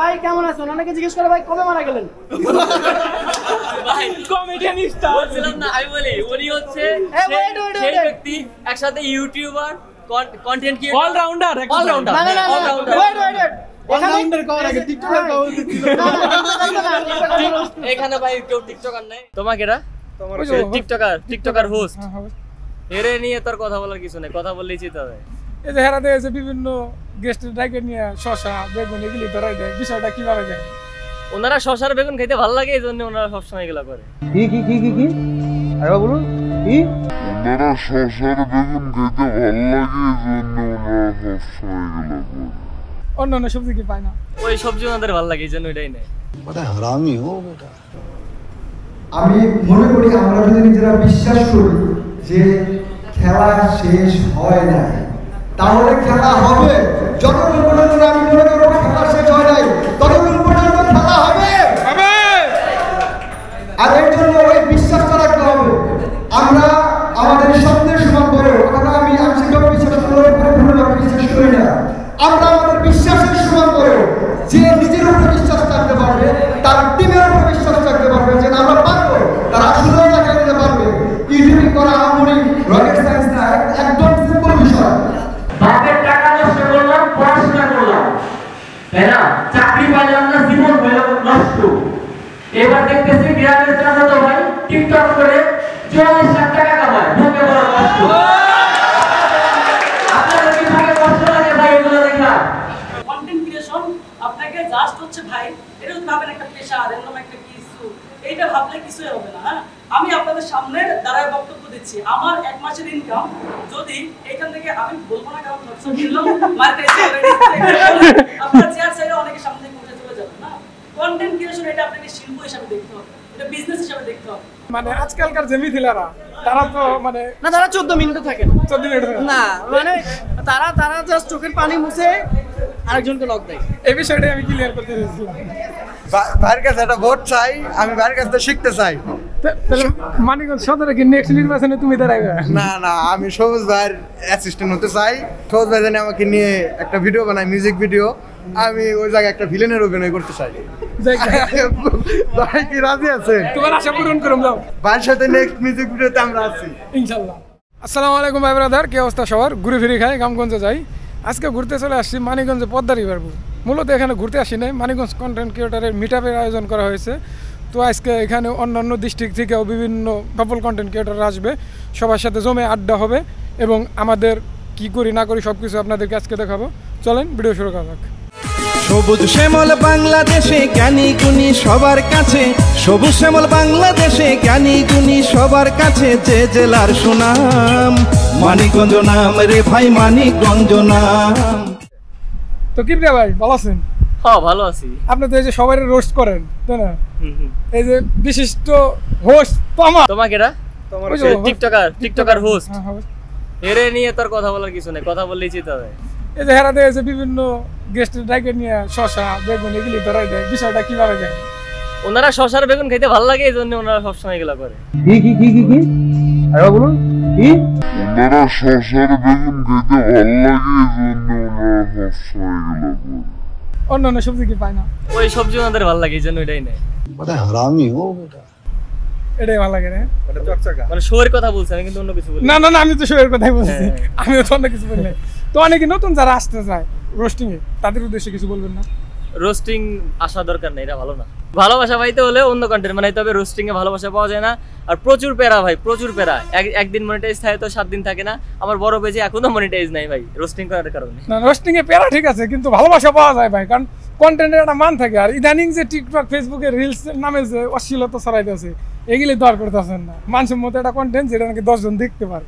ভাই কেমন আছেন অনেকে জিজ্ঞেস করে ভাই কবে মারা গেলেন ভাই কমেডিয়ান স্টার বলছিলাম না আমি বলি উনি হচ্ছে সেই ব্যক্তি একসাথে ইউটিউবার কন্টেন্ট ক্রিয়েটর অলরাউন্ডার না না না ওয়েট অলরাউন্ডার করার আগে টিকটকার করা উচিত ছিল এখানে ভাই কেউ টিকটকার নাই তোমাকে এরা তোমার টিকটকার হোস্ট এরে নিয়ে তোর কথা বলার কিছু নেই কথা বললেই চিন্তা হবে এই যে হেরাতে এসে বিভিন্ন গেস্টের ডাকে নিয়ে শশা বেগুন এগুলি ধরাই দেয় বিষয়টা কিভাবে দেয় ওনারা শশার বেগুন খেতে ভালো লাগে এই জন্য ওনারা সবসময় এগুলো করে কি আরে বলুন কি ওনারা শশার বেগুন খেতে ভালো লাগে এজন্য ওনারা সবসময় এগুলো করে অন্যান্য সবজি কি পায় না ওই সবজি ওনাদের ভালো লাগে এই জন্য এটাই নেয় বড় হারামি হো বেটা আমি মনে করি আমরা যদি নিজেরা বিশ্বাস করি যে খেলা শেষ হয় না তাহলে খেলা হবে যতক্ষণ পর্যন্ত আমি মনে করবো খেলা শেষ হয় নাই ততক্ষণ পর্যন্ত খেলা হবে আর এর জন্য ওই বিশ্বাসটা রাখতে হবে আমরা আমাদের স্বপ্নের সমান করে কথা আমি আংশিকভাবে বিশ্বাস করলে পরিপূর্ণভাবে বিশ্বাস করি না আমরা আমাদের বিশ্বাসের সমান করে যে নিজের উপর বিশ্বাস রাখতে পারবে তার টিমের উপর বিশ্বাস রাখতে পারবে যে আমরা পারবো তারা আসলে দেখা দিতে পারবে ইউটিউবিং করা আমরি রকেট সায়েন্স না একদম সিম্পল বিষয় বাপের টাকা নষ্ট করলাম পড়াশোনা করলাম তাই না চাকরি পাইলাম না জীবন হলো নষ্ট এবার দেখতেছি গ্রামের চাচাতো ভাই টিকটক করে 44 লাখ টাকা কামায় বুকে বড় কষ্ট আপনাদের কি ভাগে কষ্ট লাগে ভাই এগুলো দেখা কন্টেন্ট ক্রিয়েশন আপনাকে জাস্ট হচ্ছে ভাই এটা ভাবেন একটা পেশা এরকম একটা কিছু এইটা ভাবলে কিছুই হবে না হ্যাঁ আমি আপনাদের সামনে দাঁড়ায় বক্তব্য দিচ্ছি আমার এক মাসের ইনকাম যদি এখান থেকে আমি বলবো না কারণ খরচ দিলাম মার্কেটে আপনার চেয়ার সাইডে অনেকে সামনে থেকে উঠে চলে যাবে না কন্টেন্ট ক্রিয়েশন এটা আপনাকে শিল্প হিসেবে দেখতে হবে এটা বিজনেস হিসেবে দেখতে হবে মানে আজকালকার যে মিথিলারা তারা তো মানে না তারা 14 মিনিটও থাকে না 14 মিনিট না মানে তারা জাস্ট চোখের পানি মুছে আরেকজনকে লক দেয় এই বিষয়টা আমি ক্লিয়ার করতে চাইছিলাম ভাইয়ের কাছে একটা ভোট চাই আমি ভাইয়ের কাছ থেকে শিখতে চাই তাহলে মানিকগঞ্জ সদরে কি নেক্সট নির্বাচনে তুমি দাঁড়াইবে না আমি সবুজ ভাইয়ের অ্যাসিস্ট্যান্ট হতে চাই সবুজ ভাই জানি আমাকে নিয়ে একটা ভিডিও বানাই মিউজিক ভিডিও আমি ওই জায়গায় একটা ভিলেনের অভিনয় করতে চাই ভাই কি রাজি আছে তোমার আশা পূরণ করুন যাও ভাইয়ের সাথে নেক্সট মিউজিক ভিডিওতে আমরা আছি ইনশাআল্লাহ আসসালামু আলাইকুম ভাই ব্রাদার কি অবস্থা সবার ঘুরে ফিরে খাই গ্রামগঞ্জে যাই আজকে ঘুরতে চলে আসছি মানিকগঞ্জে পদ্মা রিভারপুর মূলত এখানে ঘুরতে আসি নাই মানিকগঞ্জ কন্টেন্ট ক্রিয়েটারের মিটআপের আয়োজন করা হয়েছে তো আজকে এখানে অন্যান্য ডিস্ট্রিক্ট থেকেও বিভিন্ন সফল কন্টেন্ট ক্রিয়েটার আসবে সবার সাথে জমে আড্ডা হবে এবং আমাদের কি করি না করি সব কিছু আপনাদেরকে আজকে দেখাবো চলেন ভিডিও শুরু করা যাক সবুজ শ্যামল বাংলাদেশে জ্ঞানী গুণী সবার কাছে সবুজ শ্যামল বাংলাদেশে জ্ঞানী গুণী সবার কাছে যে জেলার সুনাম মানিকগঞ্জ নাম রে ভাই মানিকগঞ্জ নাম তো কি প্রিয়া ভাই ভালো আছেন হ্যাঁ ভালো আছি আপনি তো এই যে সবাই রোস্ট করেন তাই না এই যে বিশিষ্ট হোস্ট তোমাকে এরা তোমার টিকটকার হোস্ট এরে নিয়ে তোর কথা বলার কিছু নেই কথা বললেই চিন্তা হবে এই যে হেরাতে এসে বিভিন্ন গেস্টের ডাকে নিয়ে শশা বেগুন এগুলি ধরাই দেয় বিষয়টা কিভাবে দেয় ওনারা শশার বেগুন খেতে ভালো লাগে এই জন্য ওনারা সবসময় এগুলো করে কি আরে বলুন কি ওনারা শশার বেগুন খেতে ভালো লাগে এজন্য ওনারা সবসময় এগুলো করে অন্যান্য সবজি কি পায় না ওই সবজি ওনাদের ভালো লাগে এই জন্য এটাই নেয় বড় হারামি হো বেটা এটাই ভালো লাগে না মানে শোয়ের কথা বলছি আমি কিন্তু অন্য কিছু বলি না আমি তো শোয়ের কথাই বলছি আমিও তো অন্য কিছু বলি নাই তো অনেকে নতুন যারা আসতে চায় রোস্টিং এ তাদের উদ্দেশ্যে কিছু বলবেন না রোস্টিং আসা দরকার নেই এটা ভালো না ভালোবাসা পাইতে হলে অন্য কন্টেন্ট বানাইতে হবে রোস্টিং এ ভালোবাসা পাওয়া যায় না আর প্রচুর প্যারা ভাই প্রচুর প্যারা একদিন মনিটাইজ থাকে তো 7 দিন থাকে না আমার বড় পেজে এখনো মনিটাইজ নাই ভাই রোস্টিং করার কারণে না রোস্টিং এ প্যারা ঠিক আছে কিন্তু ভালোবাসা পাওয়া যায় ভাই কারণ কন্টেন্টের একটা মান থাকে আর ইদানিং যে টিকটক ফেসবুকে রিলস নামে যে অশ্লীলতা ছড়াইতেছে এগুলি দর করতেছেন না মানসম্মত একটা কন্টেন্ট যেটা নাকি 10 জন দেখতে পারে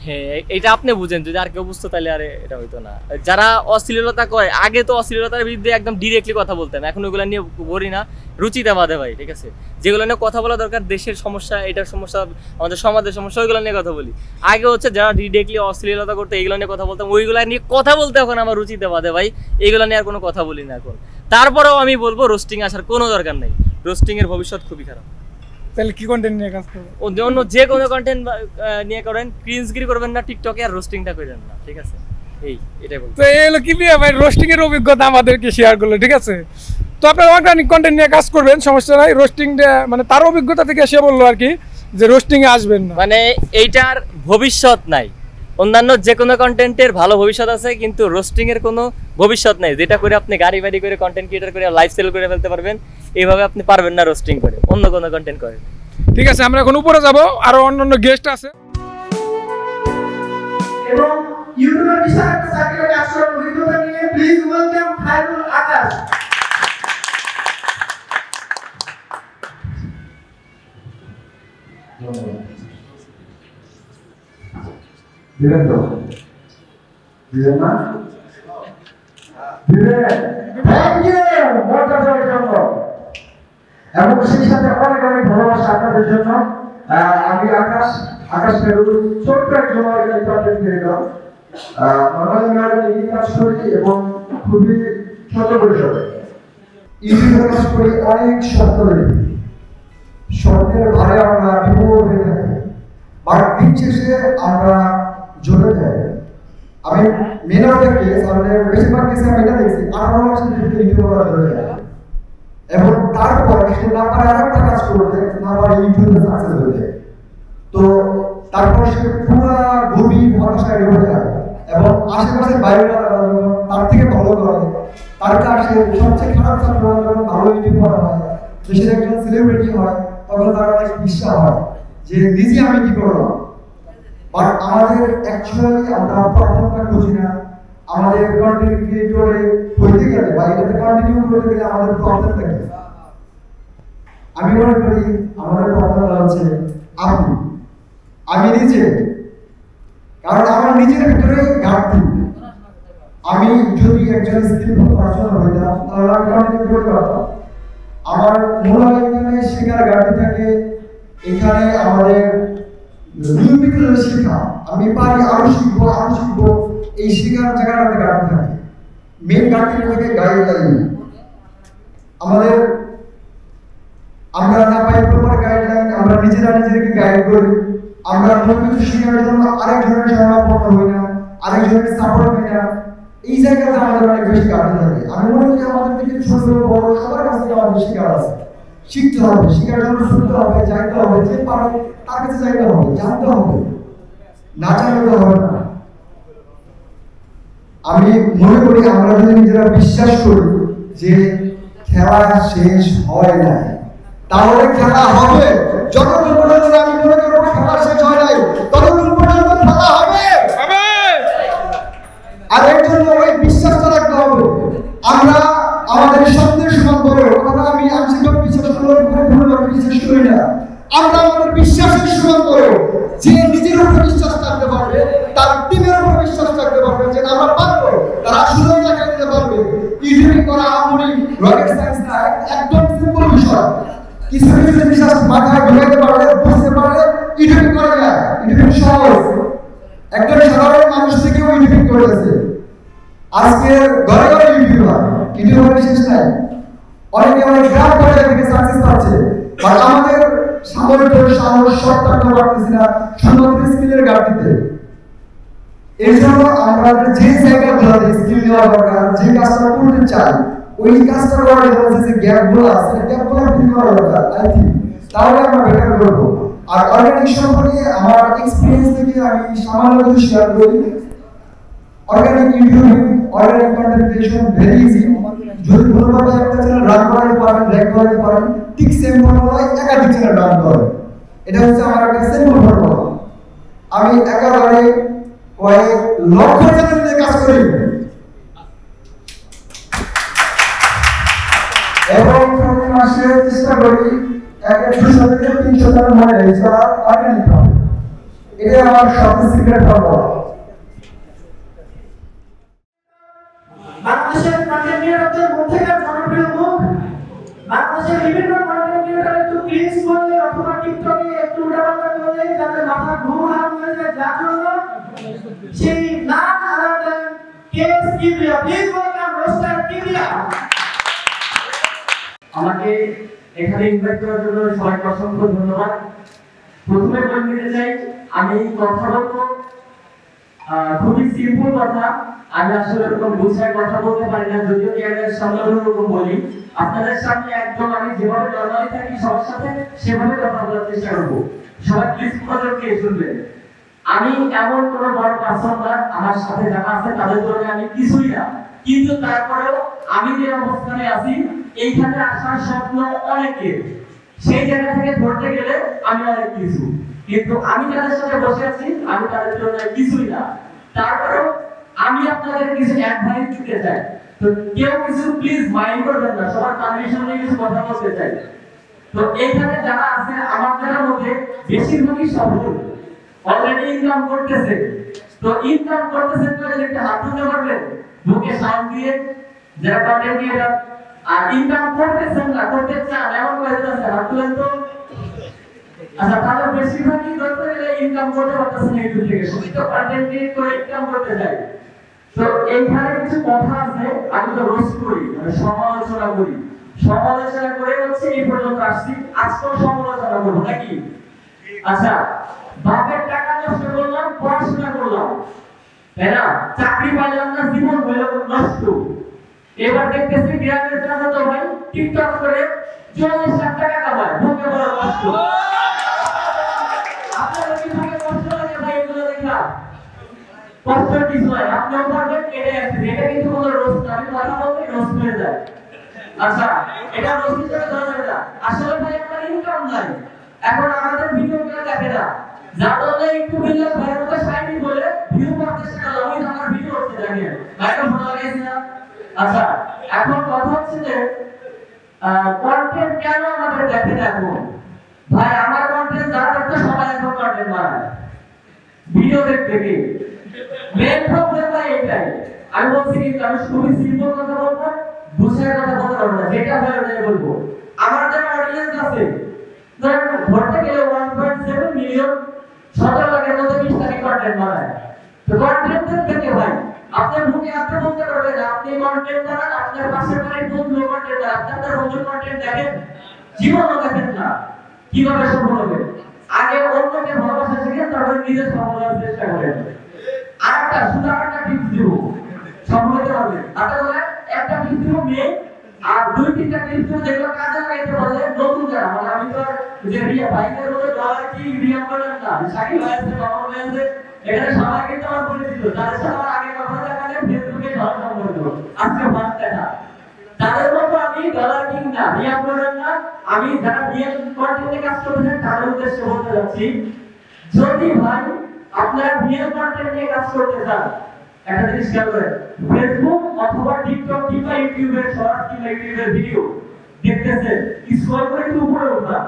হ্যাঁ এটা আপনি বুঝেন যদি আর কেউ বুঝতো তাহলে আরে এটা হইতো না যারা অশ্লীলতা করে আগে তো অশ্লীলতার বিরুদ্ধে একদম ডিরেক্টলি কথা বলতেন এখন ওগুলো নিয়ে বলি না রুচিতে বাঁধে ভাই ঠিক আছে যেগুলো নিয়ে কথা বলা দরকার দেশের সমস্যা এটার সমস্যা আমাদের সমাজের সমস্যা ওইগুলো নিয়ে কথা বলি আগে হচ্ছে যারা ডিরেক্টলি অশ্লীলতা করতে এইগুলো নিয়ে কথা বলতাম ওইগুলো নিয়ে কথা বলতে এখন আমার রুচিতে বাঁধে ভাই এইগুলো নিয়ে আর কোনো কথা বলি না এখন তারপরেও আমি বলবো রোস্টিং আসার কোনো দরকার নেই রোস্টিং এর ভবিষ্যৎ খুবই খারাপ তাহলে কি কন্টেন্ট নিয়ে কাজ করবেন অন্য যে কোনো কন্টেন্ট নিয়ে করেন ক্রিঞ্জগিরি করবেন না টিকটকে আর রোস্টিংটা করেন না ঠিক আছে এটাই বলতে। তো এই হলো কিবরিয়া ভাই রোস্টিং এর অভিজ্ঞতা আমাদেরকে শেয়ার করলো, ঠিক আছে। তো আপনারা অর্গানিক কন্টেন্ট নিয়ে কাজ করবেন, সমস্যা নাই। রোস্টিংটা মানে তার অভিজ্ঞতা থেকে সে বললো আর কি যে রোস্টিং এ আসবেন না, মানে এইটার ভবিষ্যৎ নাই। অন্যান্য যে কোনো কন্টেন্টের ভালো ভবিষ্যৎ আছে, কিন্তু রোস্টিং এর কোনো ভবিষ্যৎ নাই, যেটা করে আপনি গাড়ি বাড়ি করে কন্টেন্ট ক্রিয়েটর করে লাইফ সেল করে ফেলতে পারবেন। এইভাবে আপনি পারবেন না রোস্টিং করে, অন্য কোনো কন্টেন্ট করেন। ঠিক আছে, আমরা এখন উপরে যাব, আরো অন্যান্য গেস্ট আছে। এবং ইউটিউবের বিশাল একটা সার্কেলে কাজ করার অভিজ্ঞতা নিয়ে প্লিজ ওয়েলকাম খায়রুল আকাশ। দিবেন তো? দিবেন না? দিবেন। থ্যাংক ইউ মজা দেওয়ার জন্য এবং সেই সাথে অনেক অনেক ভালোবাসা আপনাদের জন্য। আমি আকাশ খায়রুল ছোট্ট একজন অর্গানিক কন্টেন্ট ক্রিয়েটর। নর্মালি আমি কাজ করি এবং খুবই ছোট পরিসরে ইউটিউবে কাজ করি অনেক শব্দ শব্দের ভারে আমরা বিভোর হয়ে থাকি, বাট দিন শেষে আমরা জমে যাই। আমি মেনারটা কেস আমাদের বেশিরভাগ কেসে আমি এটা দেখছি 18 মাসের ভিতরে ইউটিউবে জমে যায় এবং তারপর সে না পারে আরেকটা কাজ করতে, না পারে ইউটিউবে সাকসেস হয়ে যায়। তো তারপর সে পুরো গভীর হতাশায় ডুবে যায় এবং আশেপাশের বাইরেরা তার থেকে ভালো করে, তার কাছে সবচেয়ে খারাপ ছাত্র যখন ভালো ইউটিউবার হয়, দেশের একজন সেলিব্রিটি হয়, তখন তার অনেক বিশ্বাস হয় যে নিজে আমি কি করলাম। বাট আমাদের অ্যাকচুয়ালি আমরা প্রবলেমটা বুঝি না। আমাদের কন্টেন্ট ক্রিয়েটরে হইতে গেলে বা এটাতে কন্টিনিউ করতে গেলে আমাদের প্রবলেমটা কি? আমি মনে করি আমাদের প্রবলেমটা হচ্ছে আমি নিজে, কারণ আমার নিজের ভিতরে ঘাটতি। আমি যদি একজন স্কিলফুল পার্সন হইতাম তাহলে আমি কন্টিনিউ করতে পারতাম। আমার মূল এখানে শেখার ঘাটতি থাকে, এখানে আমাদের নিয়মিত শেখা, আমি পারি আরো শিখবো, এই শেখার জায়গাটাতে ঘাটতি থাকে। মেন ঘাটতি থাকে গাইডলাইন। আমরা না পাই প্রপার গাইডলাইন, আমরা নিজেদেরকে গাইড করি, আমরা নতুন কিছু শেখার জন্য আরেকজনের শরণাপন্ন হই না, আরেকজনের সাপোর্ট পাই না। এই জায়গাতে আমাদের অনেক বেশি ঘাটতি থাকে। আমি মনে করি আমাদের থেকে ছোট বড় সবার কাছ থেকে আমাদের শেখার আছে, শিখতে হবে, শেখার জন্য শুনতে হবে, জানতে হবে, যে পারে তার কাছে যাইতে হবে, জানতে হবে, না জানলে তো হবে না। আমি মনে করি আমরা যদি নিজেরা বিশ্বাস করি যে খেলা শেষ হয় না, তাহলে খেলা হবে। যতক্ষণ পর্যন্ত আমি মনে করবো খেলা শেষ হয় নাই, ততক্ষণ পর্যন্ত খেলা হবে। আর এর জন্য ওই বিশ্বাসটা রাখতে হবে। আমরা আমাদের স্বপ্নের সমান বড় কথা আমি আংশিকভাবে বিশ্বাস করলাম, পুরোপুরিভাবে বিশ্বাস করি না। আমরা আমাদের বিশ্বাসের সমান বড়, যে নিজের উপর বিশ্বাস রাখতে পারবে, তার টিমের উপর বিশ্বাস রাখতে পারবে যে আমরা পারবো, তার আসলে দেখাই দিতে পারবে। ইউটিউবিং করা আমরি রকেট সায়েন্স না, একদম সিম্পল বিষয়। কিছু কিছু বিশ্বাস মাথায় ঢুকাইতে পারলে, বুঝতে পারলে ইউটিউবিং করা যায়। ইউটিউবিং সহজ, একজন সাধারণ মানুষ থেকেও ইউটিউবিং করেছে। আজকে ঘরে ঘরে ইউটিউবার শেষ নাই, অনেকে অনেক গ্রাম পর্যায়ে থেকে সাকসেস পাচ্ছে। বাট আমাদের সামর্থ্য সাহস সব থাকতে পারতেছি না শুধুমাত্র স্কিলের ঘাটতিতে। এর জন্য আমরা যে জায়গাগুলোতে স্কিল নেওয়া দরকার, যে কাজটা করতে চাই, ওই কাজটা করার জন্য যে গ্যাপগুলো আছে, গ্যাপগুলো ফিল করা দরকার। আই থিঙ্ক তাহলে আমরা বেটার করবো। আর অর্গানিক সম্পর্কে আমার এক্সপিরিয়েন্স থেকে আমি সামান্য কিছু শেয়ার করি। Organic YouTubing, organic content creation very easy. যদি কোনোভাবে একটা চ্যানেল রান করাতে পারেন, র্যাঙ্ক করাতে পারেন, ঠিক সেম ফর্মুলায় একাধিক চ্যানেল রান করেন। এটা হচ্ছে আমার একটা সিম্পল ফর্মুলা। আমি একেবারে কয়েক লক্ষ চ্যানেল নিয়ে কাজ করি এবং প্রতি মাসে চেষ্টা করি 100 থেকে 300 চ্যানেল মনিটাইজ করা অর্গানিক ভাবে। এটা আমার সবচেয়ে সিক্রেট ফর্মুলা। বাংলাদেশের কন্টেন্ট ক্রিয়েটরদের মধ্যেকার জনপ্রিয় মুখ, বাংলাদেশের বিভিন্ন কন্টেন্ট ক্রিয়েটর একটু ক্রিজ করলে অথবা টিকটকে একটু উল্টাপাল্টা করলে যাদের মাথা ঘুম হারাম হয়ে যায়, যার জন্য সেই নাম হারাতেন কেস Kibria. Please welcome roaster Kibria. আমাকে এখানে ইনভাইট করার জন্য সবাইকে অসংখ্য ধন্যবাদ। প্রথমে বলে দিতে চাই, আমি কথা বলবো খুবই সিম্পল কথা, আমি আসলে এরকম বুঝায় কথা বলতে পারি না, যদিও ক্যামেরার সামনে ওরকম বলি। আপনাদের সামনে একদম আমি যেভাবে নরমালি থাকি সবার সাথে সেভাবে কথা বলার চেষ্টা করবো। সবাই প্লিজ মনোযোগ দিয়ে শুনবেন। আমি এমন কোন বড় পার্সন না, আমার সাথে যারা আছে তাদের তুলনায় আমি কিছুই না, কিন্তু তারপরেও আমি যে অবস্থানে আছি এইখানে আসার স্বপ্ন অনেকের, সেই জায়গা থেকে ধরতে গেলে আমি অনেক কিছু, কিন্তু আমি যাদের সাথে বসে আছি আমি তাদের তুলনায় কিছুই না। তারপরেও আমি আপনাদের কিছু অ্যাডভাইস দিতে চাই, তো কেউ কিছু প্লিজ মাইন্ড করবেন না, সবার পারমিশন নিয়ে কিছু কথা বলতে চাই। তো এইখানে যারা আছে আমাদের মধ্যে বেশিরভাগই সফল, অলরেডি ইনকাম করতেছে। তো ইনকাম করতেছেন তো একটা হাত তুলতে পারবেন বুকে সাউন্ড দিয়ে, যারা কন্টেন্ট ক্রিয়েটর আর ইনকাম করতেছেন না, করতে চান এমন করে যাচ্ছে হাত তুলেন তো। আচ্ছা, তাহলে বেশিরভাগই ধরতে গেলে ইনকাম করতে পারতেছেন ইউটিউব থেকে, শুধু তো কন্টেন্ট ক্রিয়েট করে ইনকাম করতে চাই। তো এইখানে কিছু কথা আছে, আমি তো রোস্ট করি, মানে সমালোচনা করি, সমালোচনা করে হচ্ছে এই পর্যন্ত আসছি, আজকেও সমালোচনা করবো নাকি? আচ্ছা, বাপের টাকা নষ্ট করলাম, পড়াশোনা করলাম, তাই না? চাকরি পাইলাম না, জীবন হইল নষ্ট। এবার দেখতেছি গ্রামের চাচাতো ভাই টিকটক করে 40 লাখ টাকা কামায়, বুকে বড় কষ্ট। আপনার কি ভাবে কষ্ট লাগে ভাই এগুলো দেখা? কষ্ট কিছু নয়, আপনিও পারবেন, এটাই আছে। এটা কিন্তু কোনো রোস্ট না, আমি কথা বলতে রোস্ট হয়ে যায়। আচ্ছা, এটা রোস্ট হিসেবে ধরা যাবে না। আসলে ভাই আপনার ইনকাম নাই, এখন আমাদের ভিডিও কেউ দেখে না, যার জন্য একটু মিলিয়ন ভাইয়ের মতো শাইনি বলে ভিউ করতে শেখালো, আমি আমার ভিডিও হচ্ছে দেখেন, মাইক্রোফোন লাগাইছি না। আচ্ছা, এখন কথা হচ্ছে যে কন্টেন্ট কেন আমাদের দেখে না এখন? ভাই আমার কন্টেন্ট যারা দেখতে সবাই এখন কন্টেন্ট বানায়, ভিডিও দেখতে কি মেন প্রবলেম ভাই এটাই। আমি বলছি কিন্তু আমি খুবই সিম্পল কথা বলবো, বুঝার কথা বলতে পারবো না, যেটা হয় ওটাই বলবো। আমার যারা অডিয়েন্স আছে ধরেন ধরতে গেলে 1.7 মিলিয়ন, 17 লাখের মধ্যে 20 লাখ কন্টেন্ট বানায়। তো কন্টেন্ট দেখে ভাই আপনার মুখে আপনি বলতে পারবেন না, আপনি কন্টেন্ট বানান, আপনার পাশের বাড়ির বন্ধু কন্টেন্ট বানান, আপনার বন্ধু কন্টেন্ট দেখেন, জীবনও দেখেন না, কিভাবে সফল হবে? আগে অন্যকে ভালোবাসা শিখে তারপর নিজে সফল হওয়ার চেষ্টা করেন। আরেকটা শুধু একটা টিপস দিব, সফল হতে হবে। আপনারা একটা টিপস দিব মেয়ে, আর 2-3টা টিপস যেগুলো কাজে লাগাইতে পারলে নতুন যারা, মানে আমি তো যে রিয়া বাইকের মধ্যে ডলার কি রিয়া বলেন না, শাকিল ভাই আছে, বাবা ভাই আছে, এখানে সবাই কিন্তু আমার পরিচিত, তাদের সাথে আমার আগে কথা দেখালে ফেসবুকে ভালো সম্পর্ক, আজকে ভাত দেখা তাদের মতো আমি ডলার কিং না, রিয়া বলেন না। আমি যারা রিয়েল কন্টেন্টে কাজ করতেছেন তাদের উদ্দেশ্যে বলতে যাচ্ছি, যদি ভাই আপনারা রিয়েল কন্টেন্ট নিয়ে কাজ করতে চান, একটা জিনিস খেয়াল করেন, ফেসবুক অথবা টিকটক কিংবা ইউটিউবের শর্ট কিংবা ইউটিউবের ভিডিও দেখতেছেন, স্ক্রল করে একটু উপরে উঠা,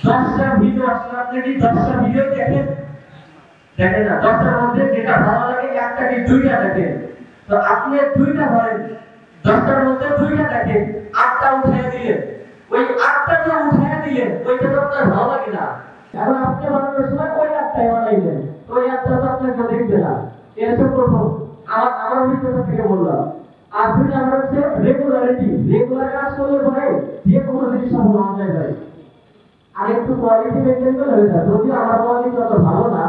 10টা ভিডিও আসলে আপনি কি 10টা ভিডিও দেখেন? দেখেন না, 10টার মধ্যে যেটা ভালো লাগে একটা কি 2টা দেখেন। তো আপনি 2টা ধরেন, 10টার মধ্যে 2টা দেখেন, 8টা উঠায় দিলেন, ওই 8টা যে উঠায় দিলেন ওইটা তো আপনার ভালো লাগে না। এখন আপনি বানানোর সময় ওই 8টাই বানাইলেন, ওই 8টা তো আপনার কেউ দেখবে না। এরকম প্রথম আমার অভিজ্ঞতা থেকে বললাম। আর দুই নাম্বার হচ্ছে রেগুলারিটি, রেগুলার কাজ করলে পরে যে কোনো জিনিস সফল হওয়া যায় ভাই। আর একটু কোয়ালিটি মেনটেন করলে হয়ে যায়, যদি আমার কোয়ালিটি অত ভালো না।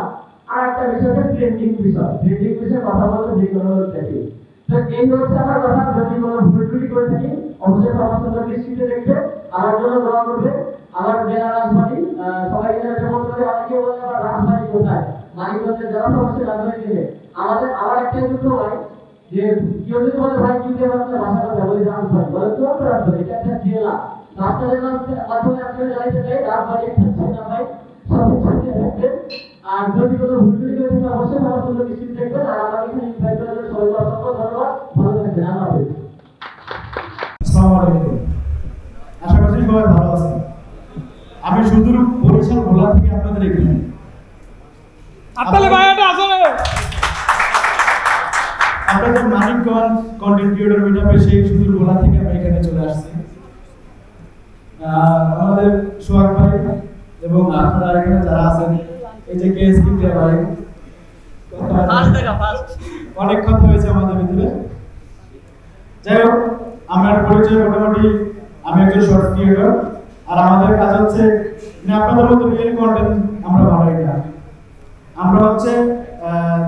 আর একটা বিষয় হচ্ছে ট্রেন্ডিং বিষয়, ট্রেন্ডিং বিষয়ে কথা বলতে যে কোনো দেখি। তো এই হচ্ছে আমার কথা, যদি কোনো ভুল ত্রুটি করে থাকি অবশ্যই আমার সঙ্গে দৃষ্টিতে দেখবে, আমার জন্য দোয়া করবে। আমার জেলা রাজবাড়ি, সবাই যেটা বলতে পারে, অনেকে বলে আমার রাজবাড়ি কোথায়, মানিকগঞ্জের জেলা অবশ্যই রাজবাড়ি থেকে। আমার একটা দুটো ভাই যে কেউ যদি বলে ভাই কি দিয়ে আপনার ভাষা কথা বলি রাজবাড়ি, বলে তো রাজবাড়ি এটা একটা জেলা, রাস্তার মাধ্যমে আপনারা জানাইতে চাই রাজবাড়ি একটা জেলা ভাই, সবাই সাথে থাকবেন। আর যদি কোনো ভুল ত্রুটি করে থাকে অবশ্যই আমার সঙ্গে দৃষ্টিতে দেখবেন। আর আমাকে এখানে ইনভাইট করার জন্য সবাইকে অসংখ্য ধন্যবাদ, ভালো থাকবেন, আল্লাহ হাফেজ। আসসালামু আলাইকুম, আশা করছি সবাই ভালো আছেন। আমি সুদূর বরিশাল ভোলা থেকে আপনাদের এখানে আপনাদের মানিকগঞ্জ কন্টেন্ট ক্রিয়েটর মিটআপে সেই সুদূর ভোলা থেকে আমি এখানে চলে আসছি। আমাদের সোহাগ ভাই এবং আপনারা এখানে যারা আছেন, এই যে কেএসপি ভাই, অনেক কথা হয়েছে আমাদের ভিতরে। যাই হোক, আমার পরিচয় মোটামুটি আমি একজন শর্ট ক্রিয়েটর, আর আমাদের কাজ হচ্ছে আপনাদের মতো রিয়েল কন্টেন্ট আমরা বানাই না। আমরা হচ্ছে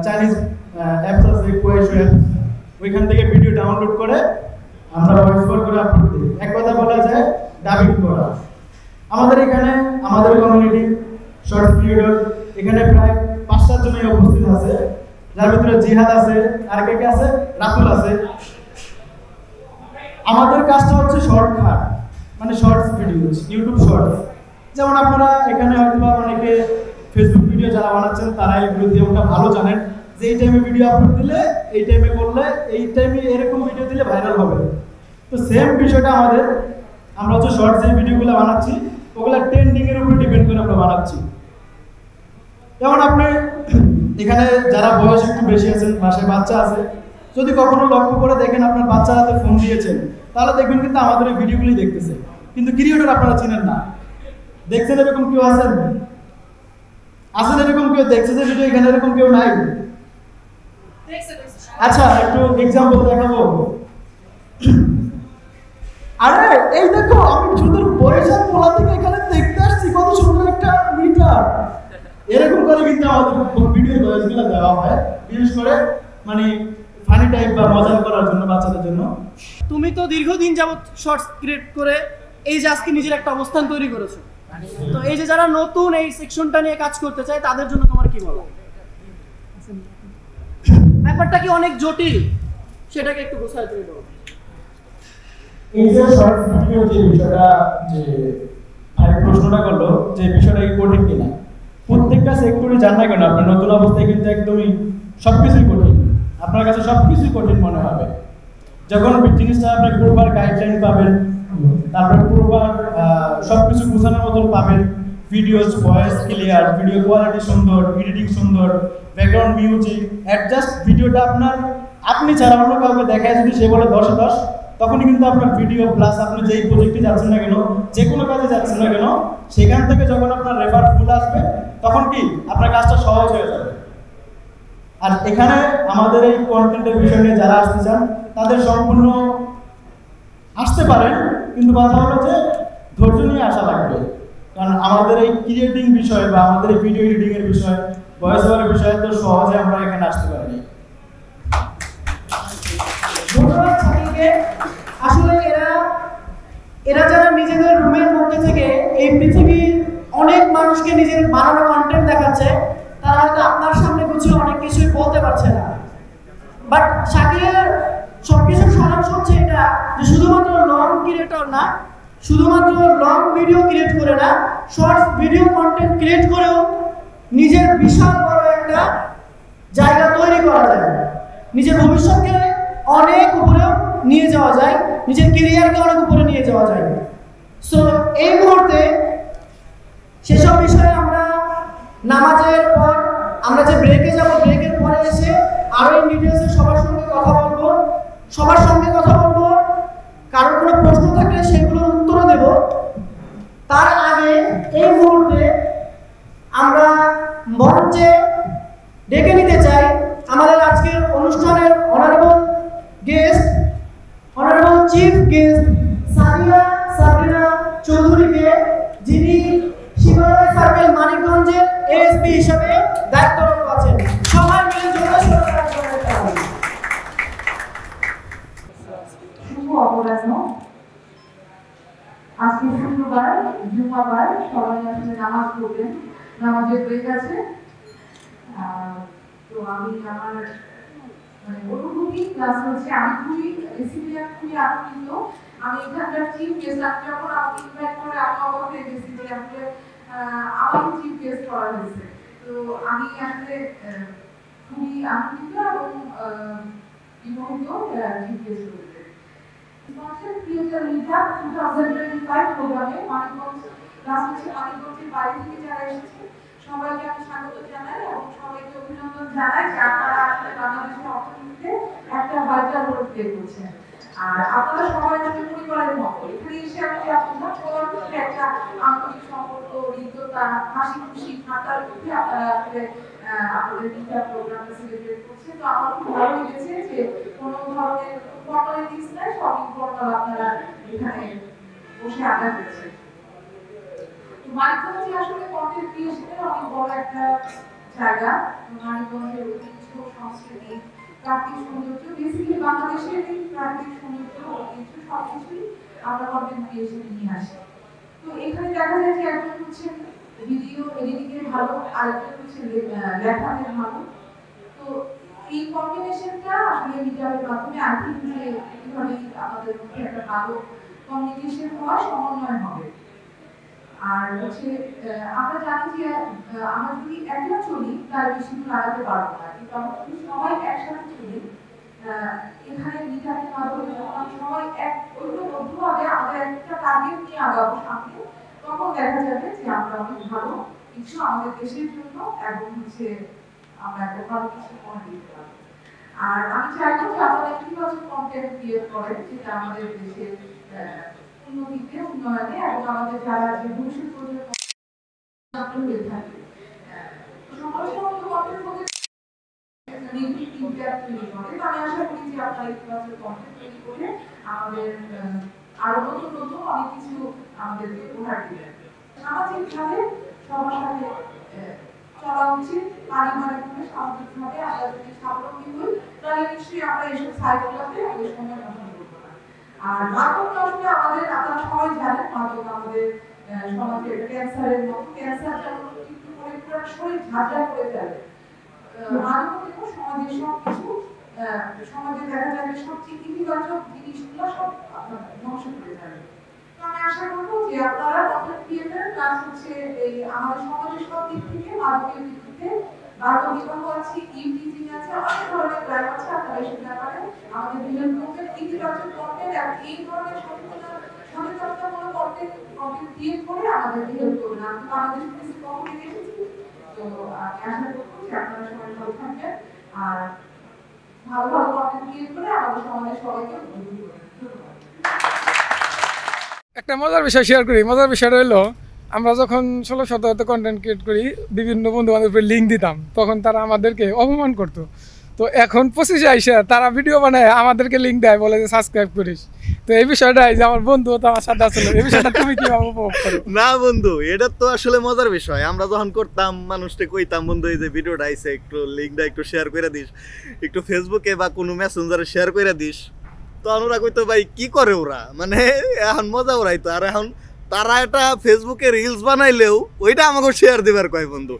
চাইনিজ অ্যাপস আছে, কোয়েশ অ্যাপ, ওইখান থেকে ভিডিও ডাউনলোড করে আমরা ভয়েস ওভার করে আপলোড দিই। এক কথা বলা যায় ডাবিং করা। আমাদের এখানে আমাদের কমিউনিটি শর্ট ক্রিয়েটর এখানে প্রায় 5-7 জনই উপস্থিত আছে, যার ভিতরে জিহাদ আছে, আর কে কে আছে, রাতুল আছে। আমাদের কাজটা হচ্ছে শর্টকাট, মানে শর্টস ভিডিও, ইউটিউব শর্টস। যেমন আপনারা এখানে হয়তো অনেকে ফেসবুক ভিডিও যারা বানাচ্ছেন তারা এগুলো দিয়ে ওটা ভালো জানেন যে এই টাইমে ভিডিও আপলোড দিলে, এই টাইমে করলে, এই টাইমে এরকম ভিডিও দিলে ভাইরাল হবে। তো সেম বিষয়টা আমাদের, আমরা হচ্ছে শর্টস যে ভিডিওগুলো বানাচ্ছি ওগুলো ট্রেন্ডিং এর উপর ডিপেন্ড করে আমরা বানাচ্ছি। যেমন আপনি এখানে যারা বয়স একটু বেশি আছেন, বাসায় বাচ্চা আছে, যদি কখনো লক্ষ্য করে দেখেন আপনার বাচ্চার হাতে ফোন দিয়েছেন, তাহলে দেখবেন কিন্তু আমাদের এই ভিডিওগুলি দেখতেছে, কিন্তু ক্রিয়েটর আপনারা চিনেন না। দেখছেন এরকম কেউ আছেন? আসলে এরকম কেউ দেখছে যে ভিডিও, এখানে এরকম কেউ নাই? আচ্ছা, একটু এক্সাম্পল দেখাবো। আরে এই দেখো, আমি সুন্দর বরিশাল পোলা থেকে এখানে দেখতে আসছি, কত সুন্দর একটা মিটার। এরকম করে কিন্তু আমাদের ভিডিও ভয়েসগুলো দেওয়া হয়, বিশেষ করে মানে ফানি টাইপ বা মজা করার জন্য, বাচ্চাদের জন্য। তুমি তো দীর্ঘদিন যাবত শর্টস ক্রিয়েট করে এই যে আজকে নিজের একটা অবস্থান তৈরি করেছো, তো এই যে যারা নতুন এই সেকশনটা নিয়ে কাজ করতে চায় তাদের জন্য তোমার কি বলো? ব্যাপারটা কি অনেক জটিল, সেটাকে একটু বোঝায় তুলে দাও। এই যে শর্টস ভিডিও যে বিষয়টা, যে ভাই প্রশ্নটা করলো যে বিষয়টা কি কঠিন কিনা, প্রত্যেকটা সেক্টরে জান না কেন আপনি নতুন অবস্থায় কিন্তু একদমই সবকিছুই কঠিন, আপনার কাছে সবকিছুই কঠিন মনে হবে। যখন জিনিসটা আপনি পুরোবার গাইডলাইন পাবেন, তারপর পুরোবার সবকিছু বোঝানোর মতন পাবেন, videos voice clear, video quality সুন্দর, এডিটিং সুন্দর, ব্যাকগ্রাউন্ড মিউজিক, অ্যাডজাস্ট ভিডিওটা আপনার আপনি ছাড়া অন্য কাউকে দেখায় যদি সে বলে 10-10, তখনই কিন্তু আপনার ভিডিও প্লাস আপনি যেই প্রজেক্টে যাচ্ছেন না কেন, যে কোনো কাজে যাচ্ছেন না কেন, সেখান থেকে যখন আপনার রেফার ফুল আসবে তখন কি আপনার কাজটা সহজ হয়ে যাবে। আর এখানে আমাদের এই কন্টেন্টের বিষয় নিয়ে যারা আসতে চান তাদের সম্পূর্ণ আসতে পারেন, কিন্তু কথা হলো যে ধৈর্য নিয়ে আসা লাগবে। কারণ আমাদের এই ক্রিয়েটিং বিষয় বা আমাদের এই ভিডিও এডিটিং এর বিষয়, ভয়েস ওভারের বিষয় তো সহজে আমরা এখানে আসতে পারিনি। ধন্যবাদ সাকিবকে। আসলে এরা যারা নিজেদের রুমের মধ্যে থেকে এই পৃথিবীর অনেক মানুষকে নিজের বানানো কন্টেন্ট দেখাচ্ছে, তারা হয়তো আপনার সামনে গুছিয়ে অনেক কিছুই বলতে পারছে না, বাট সাকিবের সবকিছুর সারাংশ হচ্ছে এটা যে শুধুমাত্র লং ক্রিয়েটর না, শুধুমাত্র লং ভিডিও ক্রিয়েট করে না, শর্টস ভিডিও কন্টেন্ট ক্রিয়েট করেও নিজের বিশাল বড় একটা জায়গা তৈরি করা যায়, নিজের ভবিষ্যৎকে অনেক উপরেও নিয়ে যাওয়া যায়, নিজের ক্যারিয়ারকে অনেক উপরে নিয়ে যাওয়া যায়। সো এই মুহূর্তে সেসব বিষয়ে আমরা নামাজের পর আমরা যে ব্রেকে যাব, ব্রেকের পরে এসে আরো ইন ডিটেইলসে সবার সঙ্গে কথা বলবো, কারোর কোনো প্রশ্ন থাকলে সেগুলোর উত্তর দেব। তার আগে এই মুহূর্তে আমরা মঞ্চে ডেকে নিতে চাই আমাদের আজকের অনুষ্ঠানের honourable guest, honourable chief guest Sadia Sabrina চৌধুরীকে, যিনি শিবালয় সার্কেল মানিকগঞ্জের এএসপি হিসেবে দায়িত্বরত আছেন। সবাই মিলে জোরে সোরে করতে হবে। শুভ অপরাহ্ন। আজকে শুক্রবার, জুমাবার, সবাই আসলে নামাজ পড়বেন, নামাজের ব্রেক আছে। তো আমি আমার অনুভূতি প্লাস হচ্ছে আমি খুবই আনন্দিত। আমি এখানকার চিফ গেস্ট, আমি যখন আমাকে ইনভাইট করে আমি অবাক হয়ে গেছি যে আসলে আমাকে চিফ গেস্ট করা হয়েছে। তো আমি আসলে খুবই আনন্দিত এবং বিমোহিত চিফ গেস্ট হয়েছে। ফিউচার লিডার 2025 প্রোগ্রামে মানিকগঞ্জ ক্লাস হচ্ছে মানিকগঞ্জের বাইরে থেকে যারা এসেছে সবাইকে আমি স্বাগত জানাই এবং সবাইকে অভিনন্দন জানাই যে আপনারা আসলে বাংলাদেশের অর্থনীতিতে একটা ভাইটাল রোল প্লে করছেন। আর আপনারা সবাই আসলে পরিবারের মতো এখানে এসে আসলে আপনারা সবার মধ্যে একটা আন্তরিক সম্পর্ক, হৃদ্যতা, হাসি খুশি ঠাট্টার মধ্যে আপনারা আসলে আমাদের তিনটা প্রোগ্রামে সেলিব্রেট করছেন। তো আমার খুব ভালো লেগেছে যে কোনো ধরনের ফর্মালিটিস নাই, সব ইনফর্মাল আপনারা এখানে বসে আড্ডা দিচ্ছেন। মানিকগঞ্জে আসলে কন্টেন্ট ক্রিয়েশনের অনেক বড় একটা জায়গা। মানিকগঞ্জের ঐতিহ্য সংস্কৃতি, প্রাকৃতিক সৌন্দর্য, বেসিক্যালি বাংলাদেশের এই প্রাকৃতিক সৌন্দর্য ঐতিহ্য সবকিছুই আমরা কন্টেন্ট ক্রিয়েশনে নিয়ে আসি। তো এখানে দেখা যায় যে একজন হচ্ছে ভিডিও এডিটিং এ ভালো, আরেকজন হচ্ছে লেখাতে ভালো। তো এই কম্বিনেশনটা আসলে মিডিয়ার মাধ্যমে আই থিঙ্ক যে কিভাবে আমাদের মধ্যে একটা ভালো কমিউনিকেশন হয়, সমন্বয় হবে। আর হচ্ছে আমরা জানি যে আমরা যদি একলা চলি তার বেশি দূর আগাতে পারবো না, কিন্তু আমরা যদি সবাই একসাথে চলি এখানে মিডিয়ার মাধ্যমে যখন সবাই এক ঐক্যবদ্ধভাবে আমাদের একটা টার্গেট নিয়ে আগাবো সামনে, তখন দেখা যাবে যে আমরা অনেক ভালো কিছু আমাদের দেশের জন্য এবং হচ্ছে আমরা একটা ভালো কিছু করে দিতে পারবো। আর আমি চাইবো যে আপনারা ইতিবাচক কন্টেন্ট ক্রিয়েট করেন, যেটা আমাদের দেশের উন্নতিতে, উন্নয়নে এবং আমাদের যারা যে ভবিষ্যৎ প্রজন্ম হয়ে থাকে সমাজসম্মত কন্টেন্ট মধ্যে নেগেটিভ ইমপ্যাক্ট তৈরি করে। আমি আশা করি যে আপনারা ইতিবাচক কন্টেন্ট তৈরি করে আমাদের আরো নতুন নতুন অনেক কিছু আমাদেরকে উপহার দিবেন। সামাজিকভাবে সবার সাথে চলা উচিত, পারিবারিকভাবে সামাজিকভাবে আমরা যদি স্বাবলম্বী হই তাহলে নিশ্চয়ই আমরা এইসব সাইকেলটাতে ওই সময় নষ্ট করবো না। আর মাদক আসলে আমাদের, আপনারা সবাই জানেন মাদক আমাদের সমাজে ক্যান্সারের মতো, ক্যান্সার যেমন কিন্তু পুরো শরীর ঝাঁঝা করে ফেলে, মাদক কিন্তু সমাজের সবকিছু, সমাজে দেখা যায় যে সবচেয়ে ইতিবাচক জিনিসগুলো সব আপনার ধ্বংস করে যাবে। তো আমি আশা করবো যে আপনারা কন্টেন্ট ক্রিয়েটর প্লাস হচ্ছে এই আমাদের সমাজের সব দিক থেকে মাদকের বিরুদ্ধে বাল্য বিবাহ আছে, ইউটিজিং আছে, অনেক ধরনের ক্রাইম আছে, আপনারা এসব ব্যাপারে আমাদের বিভিন্ন রকমের ইতিবাচক কন্টেন্ট এবং এই ধরনের সচেতনতামূলক কন্টেন্ট ক্রিয়েট করে আমাদের হেল্প করবেন। আমি বাংলাদেশ পুলিশ পক্ষ থেকে এসেছি, তো আমি আশা করবো যে আপনারা সবাই ভালো থাকবেন আর ভালো ভালো কন্টেন্ট ক্রিয়েট করে আমাদের সমাজের সবাইকে উপকৃত করবেন। একটা মজার বিষয় শেয়ার করি। মজার বিষয়টা হলো আমরা যখন 16-17 কন্টেন্ট ক্রিয়েট করি বিভিন্ন বন্ধু বান্ধবের লিঙ্ক দিতাম, তখন তারা আমাদেরকে অপমান করতো। তো এখন 25-এ আইসা তারা ভিডিও বানায় আমাদেরকে লিঙ্ক দেয়, বলে যে সাবস্ক্রাইব করিস। তো এই বিষয়টাই যে আমার বন্ধু তো আমার সাথে আসলে এই বিষয়টা তুমি কিভাবে উপভোগ করো? না বন্ধু, এটা তো আসলে মজার বিষয়। আমরা যখন করতাম মানুষকে কইতাম বন্ধু এই যে ভিডিওটা আইছে একটু লিঙ্কটা একটু শেয়ার করে দিস, একটু ফেসবুকে বা কোনো মেসেঞ্জারে শেয়ার করে দিস। তো ওরা কইতো ভাই কি করে ওরা, মানে এখন মজা ওরাইতো। আর এখন তারা এটা ফেসবুকে রিলস বানাইলেও ওইটা আমাকে শেয়ার দেবার কয় বন্ধু।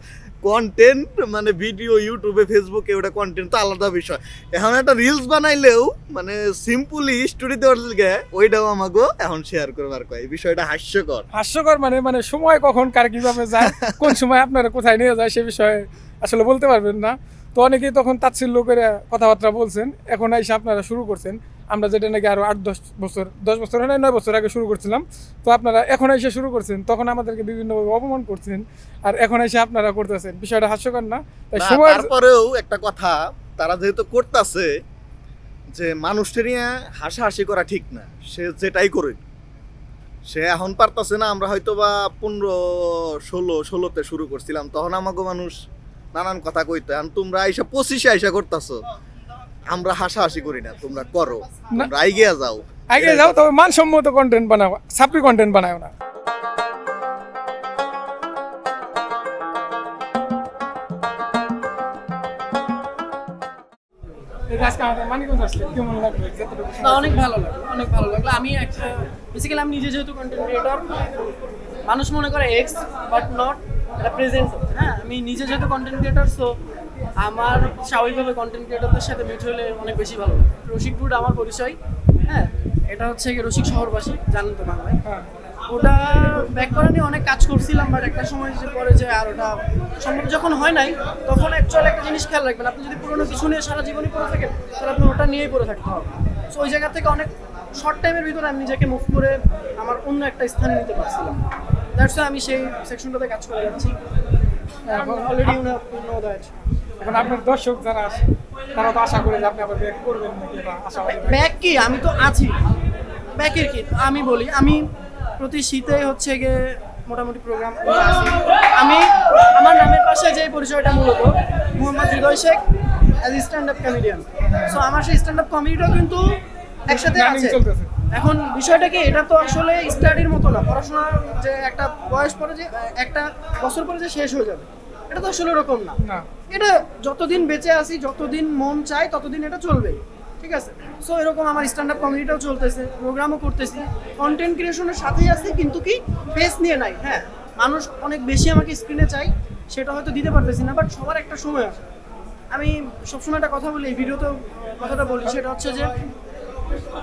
কন্টেন্ট মানে ভিডিও ইউটিউবে ফেসবুকে ওটা কন্টেন্ট তো আলাদা বিষয়। এখন একটা রিলস বানাইলেও মানে সিম্পলি স্টোরি দেওয়ার লিগে ওইটাও আমাকে এখন শেয়ার করবার কয়। এই বিষয়টা হাস্যকর। হাস্যকর মানে সময় কখন কার কিভাবে যায়, কোন সময় আপনারা কোথায় নিয়ে যায় সে বিষয়ে আসলে বলতে পারবেন না। তো অনেকেই তখন তাচ্ছিল্য করে কথাবার্তা বলছেন, এখন এসে আপনারা শুরু করছেন। আমরা যেটা নাকি আরো 8-10 বছর 10 বছর হয় না 9 বছর আগে শুরু করছিলাম, তো আপনারা এখন এসে শুরু করছেন, তখন আমাদেরকে বিভিন্নভাবে অপমান করছেন, আর এখন এসে আপনারা করতেছেন। বিষয়টা হাস্যকর না? তাই সময় তারপরেও একটা কথা, তারা যেহেতু করতেছে যে মানুষটা নিয়ে হাসাহাসি করা ঠিক না, সে যেটাই করে সে এখন পারতাছে না। আমরা হয়তো বা 15-16-16-তে শুরু করছিলাম, তখন আমাকে মানুষ নানান কথা কইতো। এখন তোমরা আইসা 25-এ আইসা করতেছো, আমরা হাসাহাসি করি না, তোমরা করো, তোমরা এগিয়ে যাও, তবে মানসম্মত কন্টেন্ট বানাও, ছাপরি কন্টেন্ট বানাও না। অনেক ভালো লাগলো, অনেক ভালো লাগলো। আমি বেসিক্যালি আমি নিজে যেহেতু কন্টেন্ট ক্রিয়েটর, মানুষ মনে করে এক্স বাট নট, এটা প্রেজেন্ট। হ্যাঁ, আমি নিজে যেহেতু কন্টেন্ট ক্রিয়েটর, সো আমার স্বাভাবিকভাবে কন্টেন্ট ক্রিয়েটরদের সাথে মিট হলে অনেক বেশি ভালো লাগে। রসিকপুর আমার পরিচয়, হ্যাঁ, এটা হচ্ছে রসিক শহরবাসী, জানেন তো বাংলায়। ওটা ব্যাক করা নিয়ে অনেক কাজ করছিলাম, বাট একটা সময় যে পরে যে আর ওটা সম্ভব যখন হয় নাই, তখন অ্যাকচুয়ালি একটা জিনিস খেয়াল রাখবেন, আপনি যদি পুরোনো কিছু নিয়ে সারা জীবনই পড়ে থাকেন তাহলে আপনার ওটা নিয়েই পড়ে থাকতে হবে। সো ওই জায়গা থেকে অনেক শর্ট টাইমের ভিতরে আমি নিজেকে মুভ করে আমার অন্য একটা স্থানে নিতে পারছিলাম। দ্যাটস আমি সেই সেকশনটাতে কাজ করে যাচ্ছি। Already you know that. এখন আপনার দর্শক যারা আসে তারা তো আশা করে যে আপনি আবার ব্যাক করবেন নাকি, বা আশাবাদী? ব্যাক কি, আমি তো আছি। ব্যাকের কি আমি বলি, আমি প্রতি শীতে হচ্ছে গিয়ে মোটামুটি প্রোগ্রাম করে আসি। আমি আমার নামের পাশে যে পরিচয়টা মূলত Mohammad Hridoy Sheikh as stand up comedian. So আমার সেই স্ট্যান্ড আপ কমেডিটাও কিন্তু একসাথে আছে। এখন বিষয়টা কি, এটা তো আসলে স্টাডির মতো না, পড়াশোনার যে একটা বয়স পরে যে একটা বছর পরে যে শেষ হয়ে যাবে, এটা তো আসলে এরকম না। এটা যতদিন বেঁচে আছি, যতদিন মন চায় ততদিন এটা চলবে, ঠিক আছে? সো এরকম আমার স্ট্যান্ড আপ কমেডিটাও চলতেছে, প্রোগ্রামও করতেছি, কন্টেন্ট ক্রিয়েশনের সাথেই আছি, কিন্তু কি ফেস নিয়ে নাই। হ্যাঁ, মানুষ অনেক বেশি আমাকে স্ক্রিনে চাই, সেটা হয়তো দিতে পারতেছি না, বাট সবার একটা সময় আসে। আমি সবসময় একটা কথা বলি, এই ভিডিওতেও কথাটা বলি, সেটা হচ্ছে যে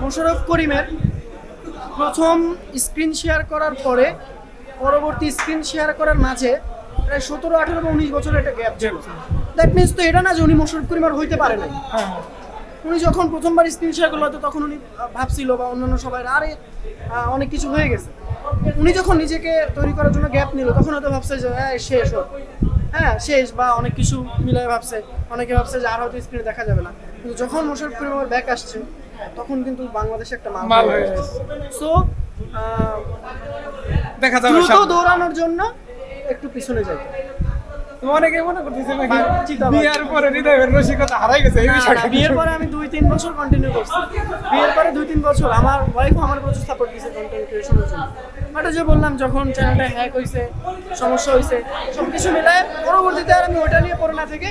মোশাররফ করিমের প্রথম স্ক্রিন শেয়ার করার পরে পরবর্তী স্ক্রিন শেয়ার করার মাঝে প্রায় 17, 18 বা 19 বছরের একটা গ্যাপ ছিল। দ্যাট মিনস তো এটা না যে উনি মোশাররফ করিম আর হইতে পারে না। উনি যখন প্রথমবার স্ক্রিন শেয়ার করলো, হয়তো তখন উনি ভাবছিল বা অন্যান্য সবাই আরে অনেক কিছু হয়ে গেছে। উনি যখন নিজেকে তৈরি করার জন্য গ্যাপ নিল, তখন হয়তো ভাবছে যে শেষ হোক, হ্যাঁ শেষ, বা অনেক কিছু মিলায় ভাবছে, অনেকে ভাবছে যে আর হয়তো স্ক্রিনে দেখা যাবে না। কিন্তু যখন মোশাররফ করিম আবার ব্যাক আসছে, তখন কিন্তু বাংলাদেশে একটা মাল হয়ে গেছে। সো দেখা যাবে দৌড়ানোর জন্য একটু পিছনে যাই। অনেকে মনে করতেছে নাকি বিয়ের পরে হৃদয়ের রসিকতা হারাই গেছে। এই বিষয়টা বিয়ের পরে আমি 2-3 বছর কন্টিনিউ করছি। বিয়ের পরে 2-3 বছর আমার ওয়াইফ আমার প্রচুর সাপোর্ট দিয়েছে কন্টেন্ট ক্রিয়েশনের জন্য। বাট যে বললাম, যখন চ্যানেলটা হ্যাক হয়েছে, সমস্যা হয়েছে, সব কিছু মিলায় পরবর্তীতে আর আমি ওটা নিয়ে পড়ে না থেকে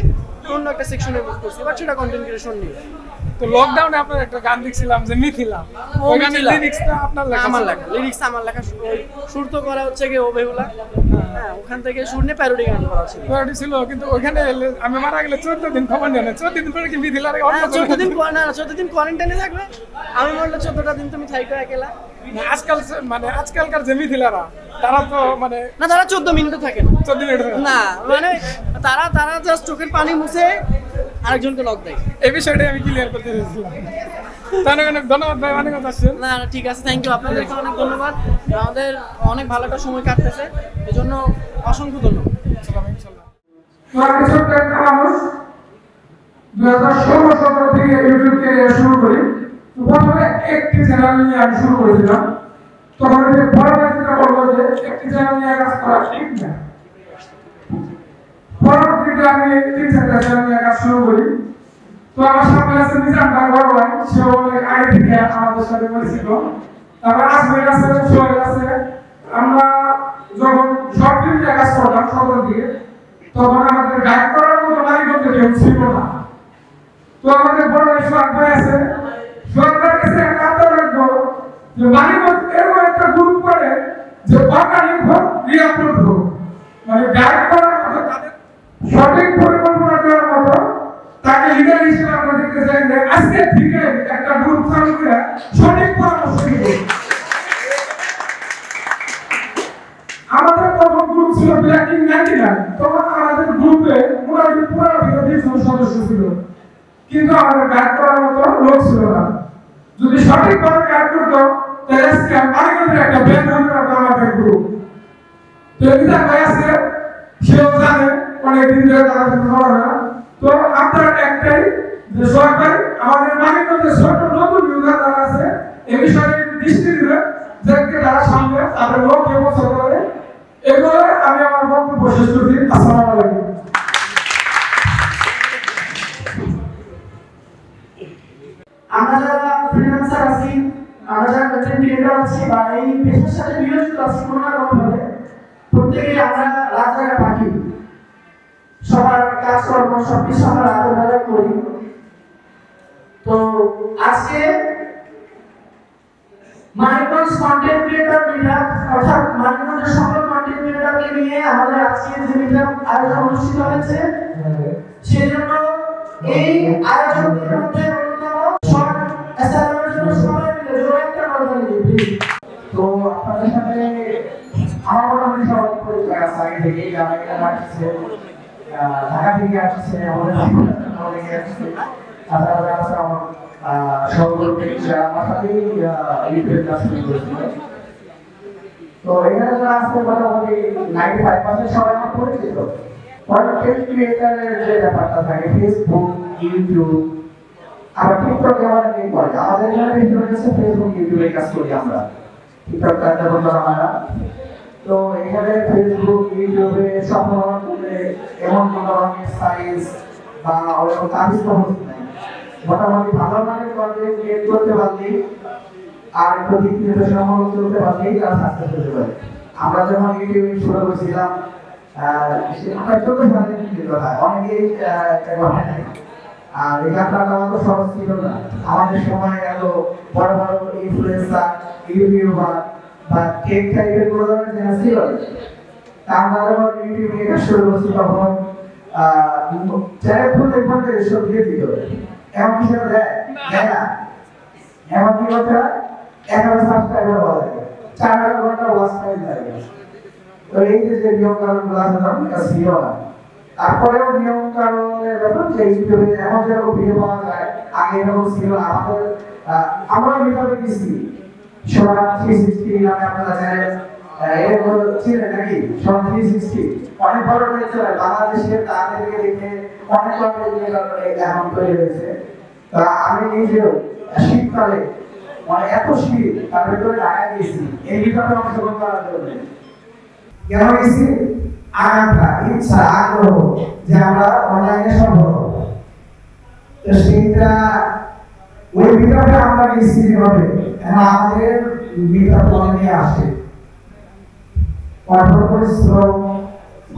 অন্য একটা সেকশনে মুভ করছি, বাট সেটা কন্টেন্ট ক্রিয়েশন নিয়ে। তো লকডাউনে আপনার একটা গান দেখছিলাম যে মিথিলা, ওই গানের লিরিক্সটা আপনার লেখা? আমার লেখা, লিরিক্স আমার লেখা। সুর তো করা হচ্ছে কি ও বেহুলা, হ্যাঁ, ওখান থেকে সুর নিয়ে প্যারোডি গান করা ছিল। প্যারোডি ছিল, কিন্তু ওখানে আমি মারা গেলে 14 দিন খবর নেই না। 14 দিন পরে কি মিথিলার 14 দিন কোয়ারেন্টাইনে থাকবে। আমি বললে 14টা দিন তুমি থাইকো একলা। আজকালকার যে মিথিলারা, তারা তো মানে না, তারা 14 মিনিটও থাকে না। 14 মিনিট না, মানে তারা জাস্ট চোখের পানি মুছে আরেকজনকে লক দেয়। এই বিষয়টাই আমি ক্লিয়ার করতে চাইছিলাম। তাহলে অনেক ধন্যবাদ ভাই, অনেক কথা আসছেন। না ঠিক আছে, থ্যাংক ইউ, আপনাদেরকে অনেক ধন্যবাদ। আমাদের অনেক ভালো একটা সময় কাটতেছে, এই জন্য অসংখ্য ধন্যবাদ। ছোট্ট একটা মানুষ 2016-17 থেকে ইউটিউব ক্যারিয়ার শুরু করি। প্রথমে একটি চ্যানেল নিয়ে আমি শুরু করেছিলাম। তখন যে পরবর্তীতে বললো যে একটি চ্যানেল নিয়ে কাজ করা ঠিক না। পরবর্তীতে আমি 3-4টা চ্যানেল নিয়ে কাজ শুরু করি। তো আমার সামনে আছে নিজাম ভাই, বড় ভাই, সেও অনেক আগে থেকে আমাদের সাথে পরিচিত। তারপর আসবের আছে, সোহেল আছে। আমরা যখন শর্ট ফিল্ম নিয়ে কাজ করতাম সকাল দিকে, তখন আমাদের গাইড করার মতো মালিকত্ব কেউ ছিল না। তো আমাদের বড় ভাই সোহাগ ভাই আছে, সোহাগ ভাইয়ের কাছে একটা আবদার রাখবো যে মালিকত্ব এরকম একটা গ্রুপ করে যে অর্গানিক হোক, রিঅ্যাপ্লোড হোক, মানে গাইড করার মতো, তাদের সঠিক পরিকল্পনা দেওয়ার মতো তাকে লিডার হিসেবে আমরা দেখতে চাই যে আজকে থেকে একটা গ্রুপ চালু করে সঠিক পরামর্শ দিব। আমাদের প্রথম গ্রুপ ছিল ব্ল্যাকিং 99, তখন আমাদের গ্রুপে মোটামুটি 15-20 জন সদস্য ছিল, কিন্তু আমাদের গাইড করার মতো লোক ছিল না। যদি সঠিকভাবে গাইড করতো তাহলে আজকে মালিকদের একটা ব্যান্ড হতে পারতো আমাদের গ্রুপ। তো এটা ভাই আছে, সেও জানে অনেকদিন ধরে তারা শুরু করা না। তো আপনার একটাই যে সরকার আমাদের মালিকদের ছোট নতুন ইউজার যারা আছে, এই বিষয়ে দৃষ্টি দিবে যাতে তারা সামনে তাদের লক্ষ্যে পৌঁছাতে পারে। এগুলো আমি আমার বক্তব্য শেষ করছি। আসসালামু আলাইকুম। আমরা যারা ফ্রিল্যান্সার আছি, আমরা যারা কন্টেন্ট ক্রিয়েটর আছি, বা এই পেশার সাথে নিয়োজিত আছি কোনো না কোনোভাবে, প্রত্যেকেই আমরা রাত জাগা থাকি। সবার কাজকর্ম সবকিছু আমরা রাতের বেলায় করি। তো আজকে মানিকগঞ্জ কন্টেন্ট ক্রিয়েটর মিটআপ, অর্থাৎ মানিকগঞ্জের সকল কন্টেন্ট ক্রিয়েটরকে নিয়ে আমাদের আজকে যে মিটআপ আয়োজন অনুষ্ঠিত হয়েছে, সেজন্য এই আয়োজনের মধ্যে অন্যতম শর্ট অ্যাসাইনমেন্টের জন্য সবাই মিলে জোরে একটা করতালি দিই। তো আপনাদের সাথে আমার মোটামুটি সবার পরিচয় আছে আগে থেকেই, যারা এখানে আসছে, ঢাকা থেকে আসছে, আমাদের থেকে আসছে, তাছাড়া আছে আমার সহকর্মী যারা আমার সাথেই ইউটিউবে কাজ শুরু করেছিল। তো এখানে যারা আসছে মোটামুটি 95% সবাই আমার পরিচিত। কন্টেন্ট ক্রিয়েটারের যে ব্যাপারটা থাকে, ফেসবুক, ইউটিউব, আবার টিকটকে অনেকেই করে। আমাদের এখানে বেশি হচ্ছে ফেসবুক, ইউটিউবে কাজ করি আমরা। টিকটকটা তেমন করা হয় না। তো এখানে ফেসবুক, ইউটিউবে সফলতা করলে এমন কোনো ধরনের সাইজ বা ওরকম কাজ তো হচ্ছে না। মোটামুটি ভালো মানের কন্টেন্ট ক্রিয়েট করতে পারলেই আর একটু দিক নির্দেশনা করতে পারলেই তারা সাকসেস হতে পারে। আমরা যখন ইউটিউবে শুরু করেছিলাম, সেটা ছোট সাথে কি কথা অনেকেই কথা নাই। আর এই গানটা আমাদের সহজ ছিল না। আমাদের সময় এত বড় বড় ইনফ্লুয়েন্সার ইউটিউবার বা কেক টাইপের কোনো ধরনের জিনিস ছিল না। আমরা যখন ইউটিউবে কাজ শুরু করছি তখন চ্যানেল খুলতে খুলতে সব দিয়ে দিত। এমন কিছু দেয় না, এমন কি কথা 11 সাবস্ক্রাইবার বলে 4 ঘন্টা ওয়াচ টাইম লাগে। তো এই যে নিয়ম কানুনগুলো আছে তখন কাছে ছিল না। তারপরেও নিয়ম কানুনের ব্যাপার যে ইউটিউবে এমন যেরকম ভিডিও পাওয়া যায় আগে এরকম ছিল না। আমরা ভিডিওতে দিচ্ছি সোনা 360 নামে আপনারা জানেন, এরকম ছিল নাকি সোনা 360 অনেক বড় হয়েছে বাংলাদেশের, তাদেরকে দেখে অনেক এখন তৈরি হয়েছে। তা আমি নিজেও শীতকালে মানে এত শীত তার ভেতরে ঢাকা গিয়েছি এই ভিডিওতে অংশগ্রহণ করার জন্য। কেন গেছি? আকাঙ্ক্ষা, ইচ্ছা, আগ্রহ যে আমরা অনলাইনে সম্ভব। তো সেইটা ওই ভিডিওটা আমরা গেছি যেভাবে আমাদের ভিডিওটা অনেকে আসে কঠোর পরিশ্রম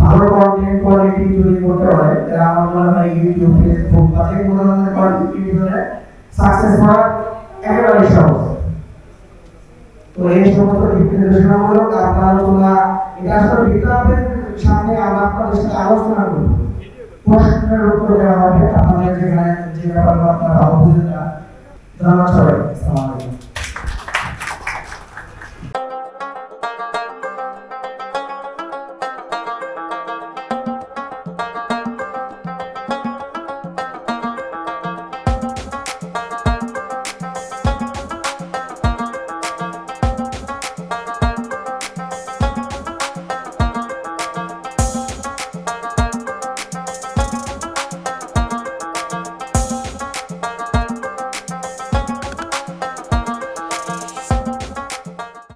ভালো কন্টেন্ট কোয়ালিটি যদি করতে হয় তাহলে আমার মনে হয় ইউটিউব ফেসবুক বা যে কোনো ধরনের কন্টেন্ট সাকসেস হওয়ার একেবারে সহজ। তো এই সমস্ত নির্দেশনামূলক আলোচনা এটা আসলে বিদ্যালয়ের সামনে আমরা আপনাদের সাথে আলোচনা করব, প্রশ্নের উত্তর দেওয়া হবে আপনাদের যেখানে যে ব্যাপারগুলো আপনারা ভালো বুঝেন না। ধন্যবাদ সবাই। আসসালামু আলাইকুম।